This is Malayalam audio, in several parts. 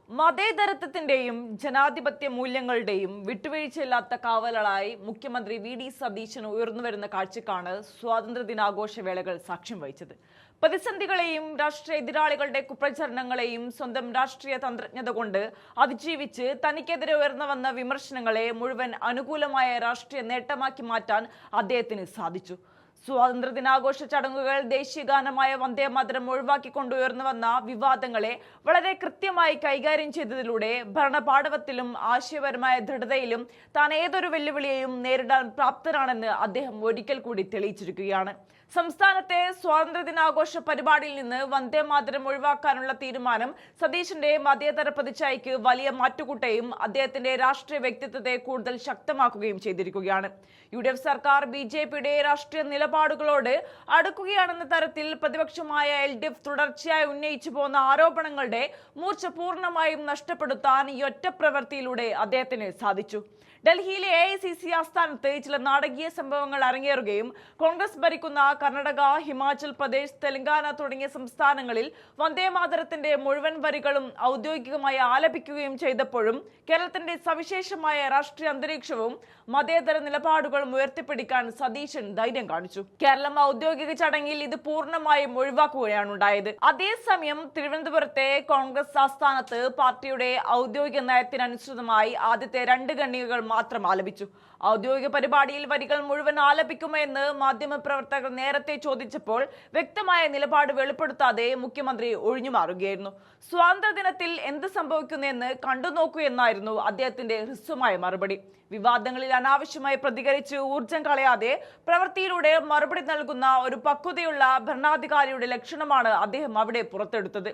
മതേതരത്വത്തിന്റെയും ജനാധിപത്യ മൂല്യങ്ങളുടെയും വിട്ടുവീഴ്ചയില്ലാത്ത കാവലാളായി മുഖ്യമന്ത്രി വി.ഡി. സതീശൻ ഉയർന്നുവരുന്ന കാഴ്ചക്കാണ് സ്വാതന്ത്ര്യദിനാഘോഷ വേളകൾ സാക്ഷ്യം വഹിച്ചത്. പ്രതിസന്ധികളെയും രാഷ്ട്രീയ എതിരാളികളുടെ കുപ്രചരണങ്ങളെയും സ്വന്തം രാഷ്ട്രീയ തന്ത്രജ്ഞത കൊണ്ട് അതിജീവിച്ച് തനിക്കെതിരെ ഉയർന്നുവന്ന വിമർശനങ്ങളെ മുഴുവൻ അനുകൂലമായ രാഷ്ട്രീയ നേട്ടമാക്കി മാറ്റാൻ അദ്ദേഹത്തിന് സാധിച്ചു. സ്വാതന്ത്ര്യദിനാഘോഷ ചടങ്ങുകൾ ദേശീയഗാനമായ വന്ദേമാതരം ഒഴിവാക്കിക്കൊണ്ടുയർന്നു വന്ന വിവാദങ്ങളെ വളരെ കൃത്യമായി കൈകാര്യം ചെയ്തതിലൂടെ ഭരണപാടവത്തിലും ആശയപരമായ ദൃഢതയിലും താൻ ഏതൊരു വെല്ലുവിളിയെയും നേരിടാൻ പ്രാപ്തനാണെന്ന് അദ്ദേഹം ഒരിക്കൽ കൂടി തെളിയിച്ചിരിക്കുകയാണ്. സംസ്ഥാനത്തെ സ്വാതന്ത്ര്യദിനാഘോഷ പരിപാടിയിൽ നിന്ന് വന്ദേമാതരം ഒഴിവാക്കാനുള്ള തീരുമാനം സതീശന്റെ മതേതര പ്രതിച്ഛായയ്ക്ക് വലിയ മാറ്റുകൂട്ടുകയും അദ്ദേഹത്തിന്റെ രാഷ്ട്രീയ വ്യക്തിത്വത്തെ കൂടുതൽ ശക്തമാക്കുകയും ചെയ്തിരിക്കുകയാണ്. യു.ഡി.എഫ് സർക്കാർ ബി.ജെ.പിയുടെ രാഷ്ട്രീയ നിലപാടുകളോട് അടുക്കുകയാണെന്ന തരത്തിൽ പ്രതിപക്ഷമായ എൽ.ഡി.എഫ് തുടർച്ചയായി ഉന്നയിച്ചു പോന്ന ആരോപണങ്ങളുടെ മൂർച്ച പൂർണ്ണമായും നഷ്ടപ്പെടുത്താൻ ഈ ഒറ്റ പ്രവൃത്തിയിലൂടെ അദ്ദേഹത്തിന് സാധിച്ചു. ഡൽഹിയിലെ AICC ആസ്ഥാനത്ത് ചില നാടകീയ സംഭവങ്ങൾ അരങ്ങേറുകയും കോൺഗ്രസ് ഭരിക്കുന്ന കർണാടക, ഹിമാചൽ പ്രദേശ്, തെലങ്കാന തുടങ്ങിയ സംസ്ഥാനങ്ങളിൽ വന്ദേമാതരത്തിന്റെ മുഴുവൻ വരികളും ഔദ്യോഗികമായി ആലപിക്കുകയും ചെയ്തപ്പോഴും കേരളത്തിന്റെ സവിശേഷമായ രാഷ്ട്രീയ അന്തരീക്ഷവും മതേതര നിലപാടുകളും ഉയർത്തിപ്പിടിക്കാൻ സതീശൻ ധൈര്യം കാണിച്ചു. കേരളം ഔദ്യോഗിക ചടങ്ങിൽ ഇത് പൂർണ്ണമായും ഒഴിവാക്കുകയാണ് ഉണ്ടായത്. അതേസമയം തിരുവനന്തപുരത്തെ കോൺഗ്രസ് ആസ്ഥാനത്ത് പാർട്ടിയുടെ ഔദ്യോഗിക നയത്തിനനുസൃതമായി ആദ്യത്തെ 2 ഖണ്ഡികകൾ മാത്രം ആലപിച്ചു. ഔദ്യോഗിക പരിപാടിയിൽ വരികൾ മുഴുവൻ ആലപിക്കുമെന്ന് മാധ്യമപ്രവർത്തകർ നേരത്തെ ചോദിച്ചപ്പോൾ വ്യക്തമായ നിലപാട് വെളിപ്പെടുത്താതെ മുഖ്യമന്ത്രി ഒഴിഞ്ഞുമാറുകയായിരുന്നു. സ്വാതന്ത്ര്യദിനത്തിൽ എന്ത് സംഭവിക്കുന്നെന്ന് കണ്ടുനോക്കൂ എന്നായിരുന്നു അദ്ദേഹത്തിന്റെ ഹ്രസ്വമായ മറുപടി. വിവാദങ്ങളിൽ അനാവശ്യമായി പ്രതികരിച്ച് ഊർജം കളയാതെ പ്രവൃത്തിയിലൂടെ മറുപടി നൽകുന്ന ഒരു പക്വതയുള്ള ഭരണാധികാരിയുടെ ലക്ഷണമാണ് അദ്ദേഹം അവിടെ പുറത്തെടുത്തത്.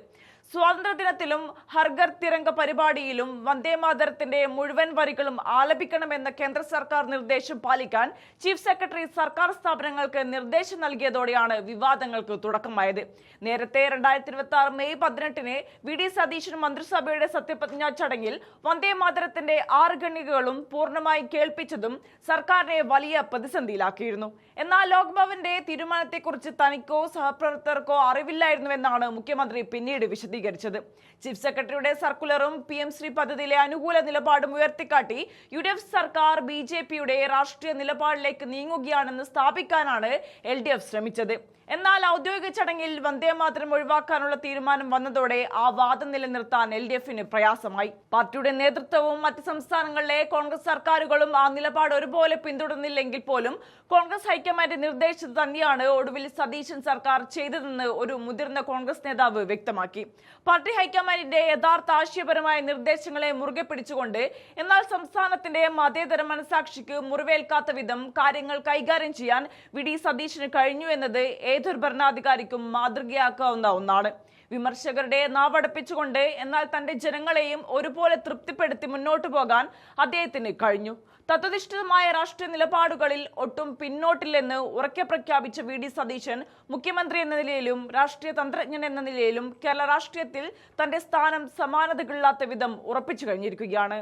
സ്വാതന്ത്ര്യദിനത്തിലും ഹർഘർ തിരംഗ പരിപാടിയിലും വന്ദേമാതരത്തിന്റെ മുഴുവൻ വരികളും ആലപിക്കണമെന്ന കേന്ദ്ര സർക്കാർ നിർദ്ദേശം പാലിക്കാൻ ചീഫ് സെക്രട്ടറി സർക്കാർ സ്ഥാപനങ്ങൾക്ക് നിർദ്ദേശം നൽകിയതോടെയാണ് വിവാദങ്ങൾക്ക് തുടക്കമായത്. നേരത്തെ 2026 മെയ് 18-ന് വി.ഡി. സതീശൻ മന്ത്രിസഭയുടെ സത്യപ്രതിജ്ഞാ ചടങ്ങിൽ വന്ദേമാതരത്തിന്റെ 6 ഖണ്ഡികകളും പൂർണ്ണമായി കേൾപ്പിച്ചതും സർക്കാരിനെ വലിയ പ്രതിസന്ധിയിലാക്കിയിരുന്നു. എന്നാൽ ലോക്ഭവന്റെ തീരുമാനത്തെക്കുറിച്ച് തനിക്കോ സഹപ്രവർത്തകർക്കോ അറിവില്ലായിരുന്നുവെന്നാണ് മുഖ്യമന്ത്രി പിന്നീട് വിശദീകരിച്ചത്. ചീഫ് സെക്രട്ടറിയുടെ സർക്കുലറും PM ശ്രീ പദ്ധതിയിലെ അനുകൂല നിലപാടും ഉയർത്തിക്കാട്ടി യു.ഡി.എഫ് സർക്കാർ ബി.ജെ.പിയുടെ രാഷ്ട്രീയ നിലപാടിലേക്ക് നീങ്ങുകയാണെന്ന് സ്ഥാപിക്കാനാണ് എൽ.ഡി.എഫ് ശ്രമിച്ചത്. എന്നാൽ ഔദ്യോഗിക ചടങ്ങിൽ വന്ദേമാതരം ഒഴിവാക്കാനുള്ള തീരുമാനം വന്നതോടെ ആ വാദം നിലനിർത്താൻ എൽ.ഡി.എഫിന് പ്രയാസമായി. പാർട്ടിയുടെ നേതൃത്വവും മറ്റ് സംസ്ഥാനങ്ങളിലെ കോൺഗ്രസ് സർക്കാരുകളും ആ നിലപാട് ഒരുപോലെ പിന്തുടർന്നില്ലെങ്കിൽ പോലും കോൺഗ്രസ് ഹൈക്കമാൻഡ് നിർദ്ദേശിച്ചത് തന്നെയാണ് ഒടുവിൽ സതീശൻ സർക്കാർ ചെയ്തതെന്ന് ഒരു മുതിർന്ന കോൺഗ്രസ് നേതാവ് വ്യക്തമാക്കി. പാർട്ടി ഹൈക്കമാൻഡിന്റെ യഥാർത്ഥ ആശയപരമായ നിർദ്ദേശങ്ങളെ മുറുകെ പിടിച്ചുകൊണ്ട് എന്നാൽ സംസ്ഥാനത്തിന്റെ മതേതര മനസാക്ഷിക്ക് മുറിവേൽക്കാത്ത വിധം കാര്യങ്ങൾ കൈകാര്യം ചെയ്യാൻ വി.ഡി. സതീശന് കഴിഞ്ഞു എന്നത് ഏതൊരു ഭരണാധികാരിക്കും മാതൃകയാക്കാവുന്ന ഒന്നാണ്. വിമർശകരുടെ നാവടപ്പിച്ചുകൊണ്ട് എന്നാൽ തന്റെ ജനങ്ങളെയും ഒരുപോലെ തൃപ്തിപ്പെടുത്തി മുന്നോട്ടു പോകാൻ അദ്ദേഹത്തിന് കഴിഞ്ഞു. തത്വനിഷ്ഠിതമായ രാഷ്ട്രീയ നിലപാടുകളിൽ ഒട്ടും പിന്നോട്ടില്ലെന്ന് ഉറക്കെ പ്രഖ്യാപിച്ച വി.ഡി. സതീശൻ മുഖ്യമന്ത്രി എന്ന നിലയിലും രാഷ്ട്രീയ തന്ത്രജ്ഞൻ എന്ന നിലയിലും കേരള രാഷ്ട്രീയത്തിൽ തന്റെ സ്ഥാനം സമാനതകളില്ലാത്ത വിധം ഉറപ്പിച്ചു കഴിഞ്ഞിരിക്കുകയാണ്.